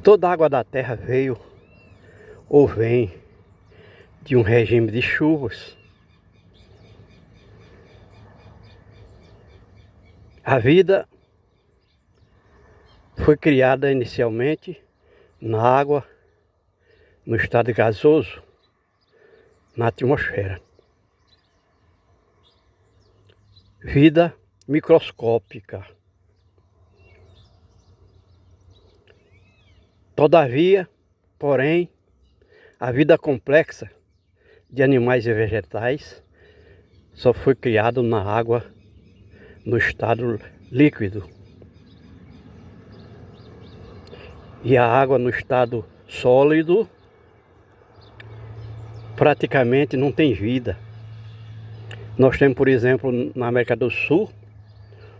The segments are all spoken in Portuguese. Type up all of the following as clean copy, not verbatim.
Toda a água da terra veio ou vem de um regime de chuvas. A vida foi criada inicialmente na água, no estado gasoso, na atmosfera. Vida microscópica. Todavia, porém, a vida complexa de animais e vegetais só foi criada na água no estado líquido. E a água no estado sólido praticamente não tem vida. Nós temos, por exemplo, na América do Sul,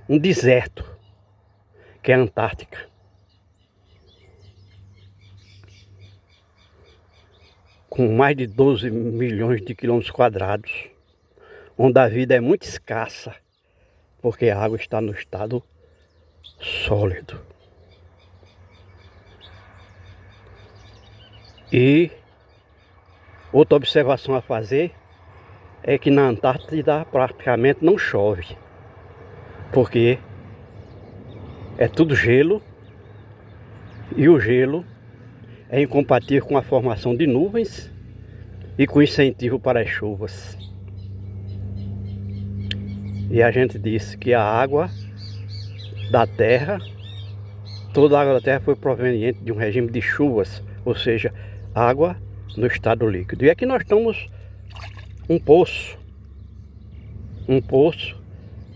um deserto, que é a Antártica. Com mais de 12 milhões de quilômetros quadrados, onde a vida é muito escassa, porque a água está no estado sólido. E outra observação a fazer é que na Antártida praticamente não chove, porque é tudo gelo, e o gelo é incompatível com a formação de nuvens e com incentivo para as chuvas. E a gente disse que a água da terra, toda a água da terra foi proveniente de um regime de chuvas, ou seja, água no estado líquido. E aqui nós temos um poço,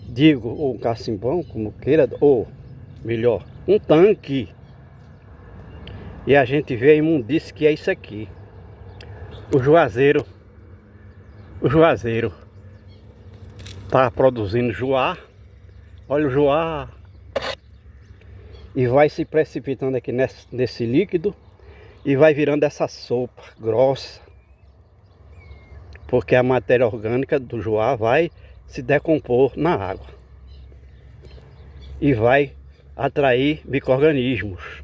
digo, ou um cacimbão, como queira, ou melhor, um tanque. E a gente vê a imundície que é isso aqui. O Juazeiro está produzindo joá. Olha o joá. E vai se precipitando aqui nesse líquido. E vai virando essa sopa grossa. Porque a matéria orgânica do joá vai se decompor na água. E vai atrair micro-organismos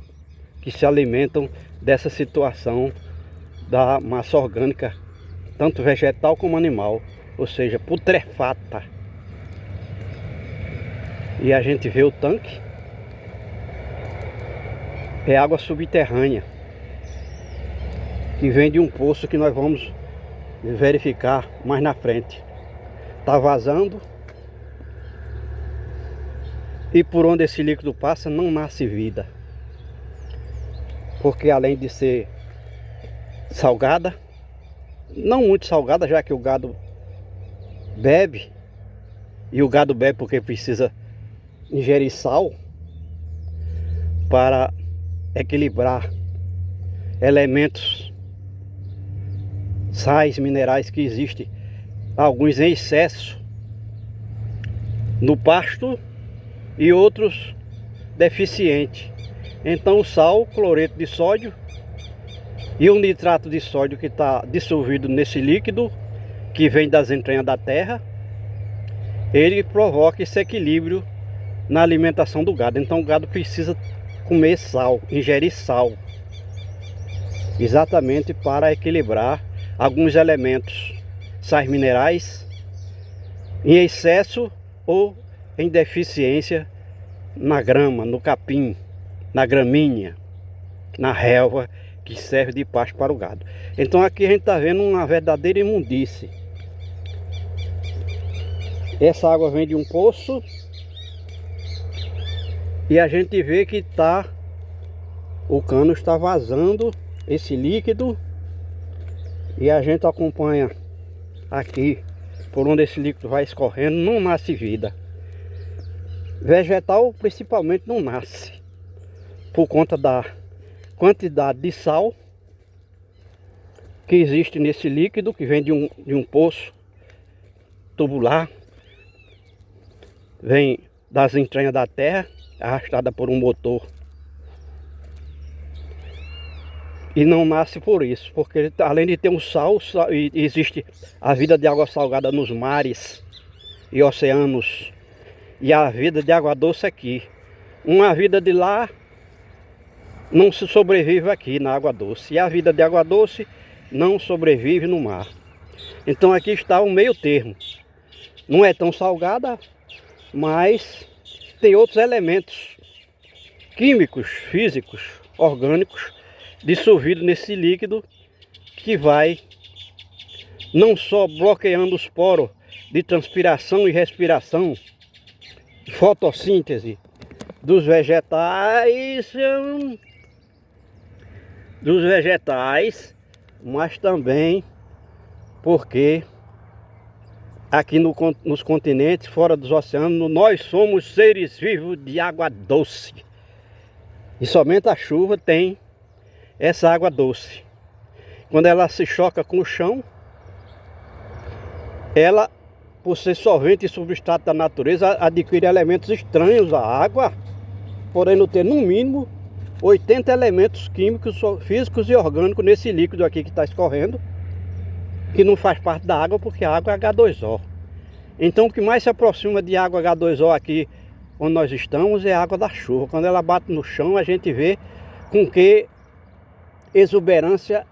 que se alimentam dessa situação da massa orgânica, tanto vegetal como animal, ou seja, putrefata. E a gente vê o tanque, é água subterrânea, que vem de um poço que nós vamos verificar mais na frente. Está vazando, e por onde esse líquido passa não nasce vida. Porque além de ser salgada, não muito salgada, já que o gado bebe, e o gado bebe porque precisa ingerir sal para equilibrar elementos, sais, minerais que existem, alguns em excesso no pasto e outros deficientes. Então o sal, o cloreto de sódio e o nitrato de sódio que está dissolvido nesse líquido que vem das entranhas da terra, ele provoca esse equilíbrio na alimentação do gado. Então o gado precisa comer sal, ingerir sal, exatamente para equilibrar alguns elementos, sais minerais, em excesso ou em deficiência na grama, no capim, na gramínea, na relva que serve de pasto para o gado. Então aqui a gente está vendo uma verdadeira imundície. Essa água vem de um poço e a gente vê que o cano está vazando esse líquido, e a gente acompanha aqui por onde esse líquido vai escorrendo, não nasce vida. Vegetal principalmente não nasce, por conta da quantidade de sal que existe nesse líquido, que vem de um poço tubular, vem das entranhas da terra, arrastada por um motor. E não nasce por isso, porque além de ter um sal, existe a vida de água salgada nos mares e oceanos, e a vida de água doce aqui. Uma vida de lá não se sobrevive aqui na água doce. E a vida de água doce não sobrevive no mar. Então aqui está o meio termo. Não é tão salgada, mas tem outros elementos químicos, físicos, orgânicos, dissolvidos nesse líquido, que vai não só bloqueando os poros de transpiração e respiração, fotossíntese dos vegetais, mas também porque aqui nos continentes, fora dos oceanos, nós somos seres vivos de água doce. E somente a chuva tem essa água doce. Quando ela se choca com o chão, ela, por ser solvente e substrato da natureza, adquire elementos estranhos à água, podendo ter no mínimo 80 elementos químicos, físicos e orgânicos nesse líquido aqui que está escorrendo, que não faz parte da água, porque a água é H2O. Então o que mais se aproxima de água H2O aqui onde nós estamos é a água da chuva. Quando ela bate no chão, a gente vê com que exuberância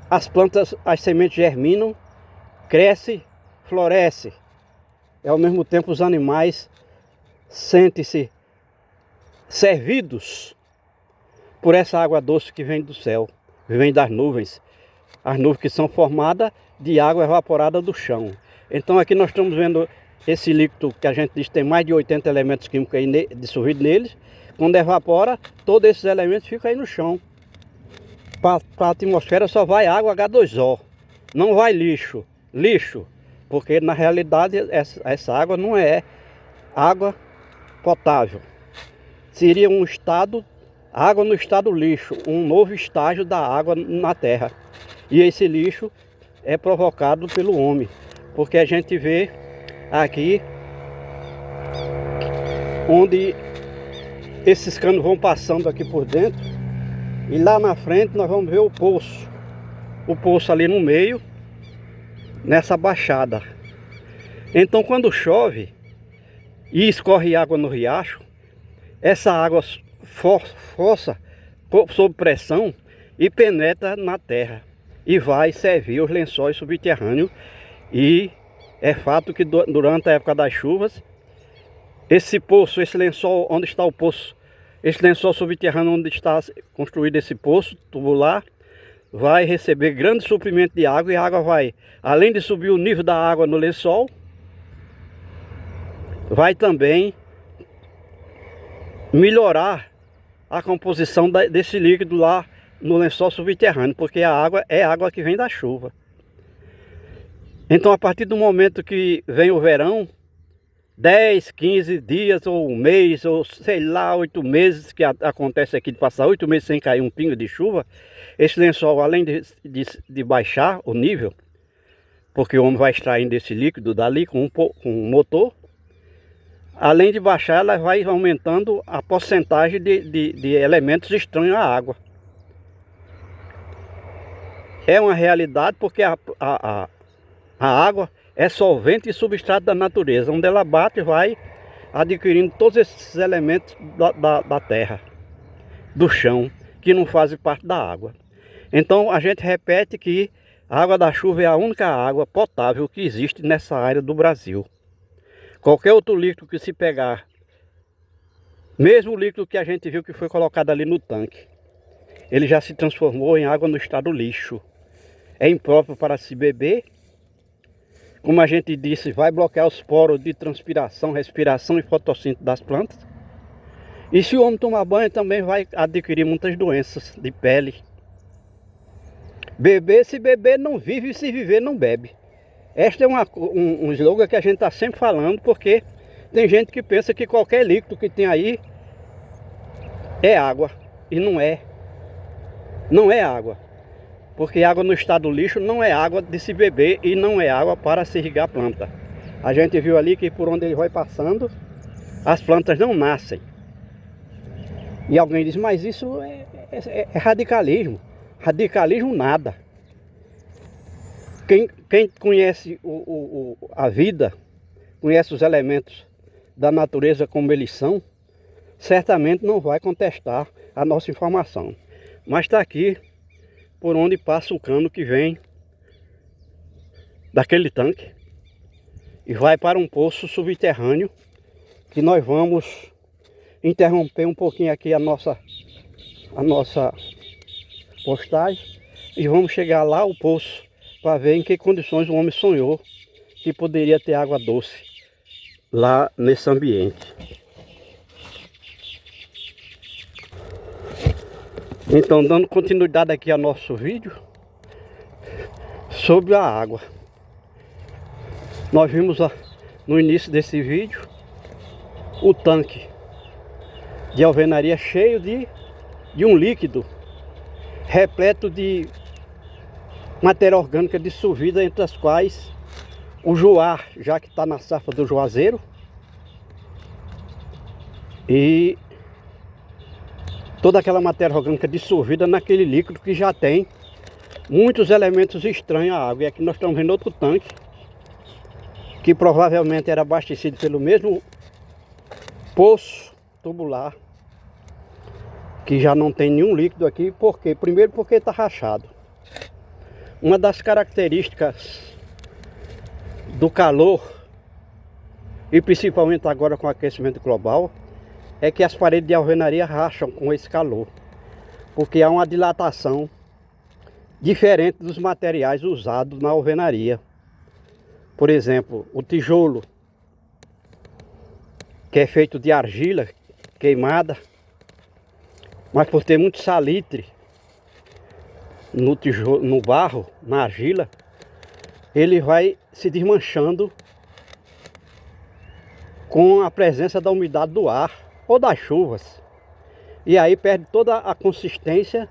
as plantas, as sementes germinam, cresce, floresce. E ao mesmo tempo os animais sentem-se servidos por essa água doce que vem do céu, que vem das nuvens. As nuvens que são formadas de água evaporada do chão. Então aqui nós estamos vendo esse líquido que a gente diz que tem mais de 80 elementos químicos aí dissolvidos neles. Quando evapora, todos esses elementos ficam aí no chão. Para a atmosfera só vai água H2O, não vai lixo, porque na realidade essa água não é água potável. Seria um estado, água no estado lixo, um novo estágio da água na terra. E esse lixo é provocado pelo homem, porque a gente vê aqui onde esses canos vão passando aqui por dentro, e lá na frente nós vamos ver o poço ali no meio, nessa baixada. Então quando chove e escorre água no riacho, essa água força sob pressão e penetra na terra e vai servir os lençóis subterrâneos. E é fato que durante a época das chuvas, esse poço, esse lençol onde está o poço, esse lençol subterrâneo onde está construído esse poço tubular, vai receber grande suprimento de água, e a água vai, além de subir o nível da água no lençol, vai também melhorar a composição desse líquido lá no lençol subterrâneo, porque a água é água que vem da chuva. Então a partir do momento que vem o verão, 10, 15 dias ou um mês, ou sei lá, 8 meses, que acontece aqui de passar 8 meses sem cair um pingo de chuva, esse lençol, além de baixar o nível, porque o homem vai extraindo esse líquido dali com um motor, além de baixar, ela vai aumentando a porcentagem de elementos estranhos à água. É uma realidade, porque a água é solvente e substrato da natureza. Onde ela bate, vai adquirindo todos esses elementos da terra, do chão, que não fazem parte da água. Então a gente repete que a água da chuva é a única água potável que existe nessa área do Brasil. Qualquer outro líquido que se pegar, mesmo o líquido que a gente viu que foi colocado ali no tanque, ele já se transformou em água no estado lixo. É impróprio para se beber. Como a gente disse, vai bloquear os poros de transpiração, respiração e fotossíntese das plantas. E se o homem tomar banho, também vai adquirir muitas doenças de pele. Beber, se beber não vive, e se viver não bebe. Este é um slogan que a gente está sempre falando, porque tem gente que pensa que qualquer líquido que tem aí é água. E não é. Não é água. Porque água no estado lixo não é água de se beber e não é água para se irrigar a planta. A gente viu ali que por onde ele vai passando, as plantas não nascem. E alguém diz, mas isso é radicalismo. Radicalismo nada. Quem conhece a vida, conhece os elementos da natureza como eles são, certamente não vai contestar a nossa informação. Mas está aqui por onde passa o cano que vem daquele tanque e vai para um poço subterrâneo, que nós vamos interromper um pouquinho aqui a nossa postagem e vamos chegar lá ao poço para ver em que condições o homem sonhou que poderia ter água doce lá nesse ambiente. Então, dando continuidade aqui ao nosso vídeo sobre a água. Nós vimos no início desse vídeo o tanque de alvenaria cheio de um líquido repleto de matéria orgânica dissolvida, entre as quais o joar, já que está na safra do juazeiro, e toda aquela matéria orgânica dissolvida naquele líquido que já tem muitos elementos estranhos à água. E aqui nós estamos vendo outro tanque que provavelmente era abastecido pelo mesmo poço tubular, que já não tem nenhum líquido aqui. Por quê? Primeiro porque está rachado. Uma das características do calor, e principalmente agora com o aquecimento global, é que as paredes de alvenaria racham com esse calor, porque há uma dilatação diferente dos materiais usados na alvenaria. Por exemplo, o tijolo, que é feito de argila queimada, mas por ter muito salitre no tijolo, no barro, na argila, ele vai se desmanchando com a presença da umidade do ar ou das chuvas, e aí perde toda a consistência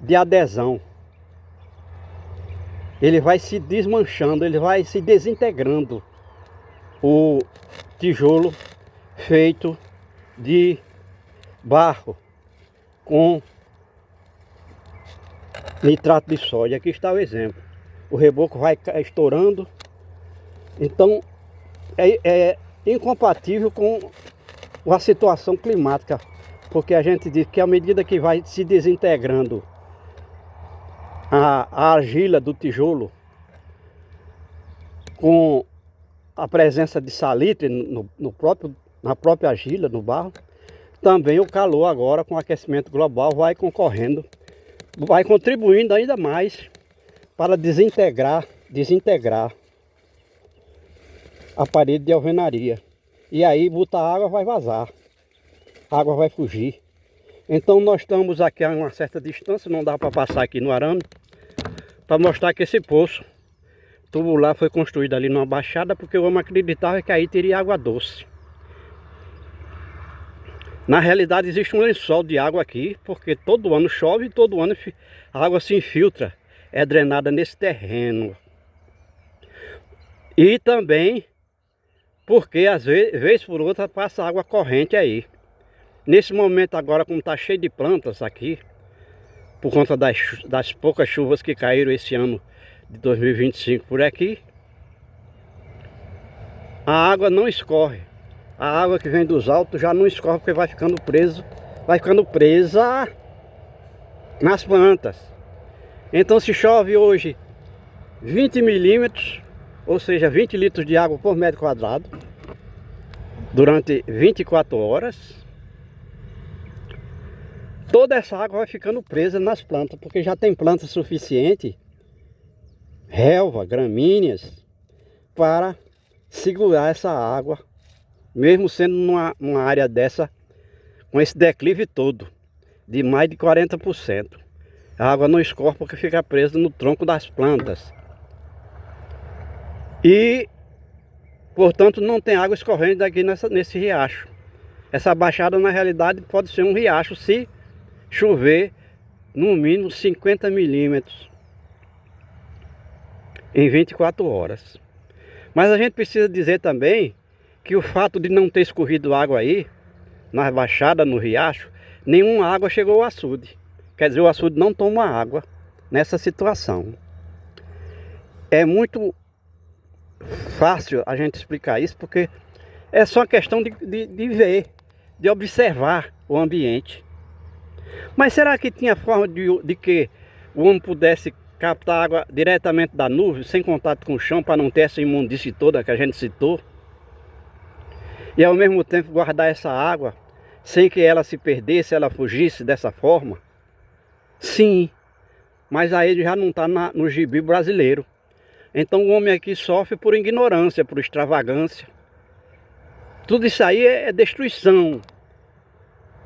de adesão. Ele vai se desmanchando, ele vai se desintegrando, o tijolo feito de barro com nitrato de sódio. Aqui está o exemplo. O reboco vai estourando. Então é incompatível com a situação climática, porque a gente diz que à medida que vai se desintegrando a argila do tijolo com a presença de salitre na própria argila, no barro, também o calor agora com o aquecimento global vai concorrendo, vai contribuindo ainda mais para desintegrar a parede de alvenaria. E aí botar água, vai vazar, a água vai fugir. Então nós estamos aqui a uma certa distância, não dá para passar aqui no arame, para mostrar que esse poço tubular foi construído ali numa baixada, porque o homem acreditava que aí teria água doce. Na realidade existe um lençol de água aqui, porque todo ano chove e todo ano a água se infiltra, é drenada nesse terreno. E também porque às vezes, vez por outra, passa água corrente aí. Nesse momento agora, como está cheio de plantas aqui, por conta das poucas chuvas que caíram esse ano de 2025 por aqui, a água não escorre. A água que vem dos altos já não escorre, porque vai ficando presa nas plantas. Então, se chove hoje 20 milímetros, ou seja, 20 litros de água por metro quadrado, durante 24 horas, toda essa água vai ficando presa nas plantas, porque já tem planta suficiente, relva, gramíneas, para segurar essa água, mesmo sendo numa área dessa, com esse declive todo, de mais de 40%. A água não escorre porque fica presa no tronco das plantas. E, portanto, não tem água escorrendo aqui nesse riacho. Essa baixada, na realidade, pode ser um riacho se chover no mínimo 50 milímetros em 24 horas. Mas a gente precisa dizer também que o fato de não ter escorrido água aí, na baixada, no riacho, nenhuma água chegou ao açude. Quer dizer, o açude não toma água nessa situação. É muito fácil a gente explicar isso, porque é só questão de ver, de observar o ambiente. Mas será que tinha forma de que o homem pudesse captar água diretamente da nuvem, sem contato com o chão, para não ter essa imundície toda que a gente citou? E ao mesmo tempo guardar essa água, sem que ela se perdesse, ela fugisse dessa forma? Sim, mas aí já não está no gibi brasileiro. Então o homem aqui sofre por ignorância, por extravagância. Tudo isso aí é destruição.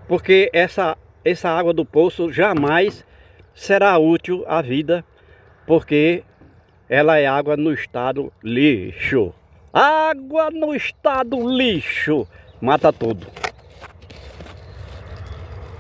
Porque essa água do poço jamais será útil à vida, porque ela é água no estado lixo. Água no estado lixo. Mata tudo.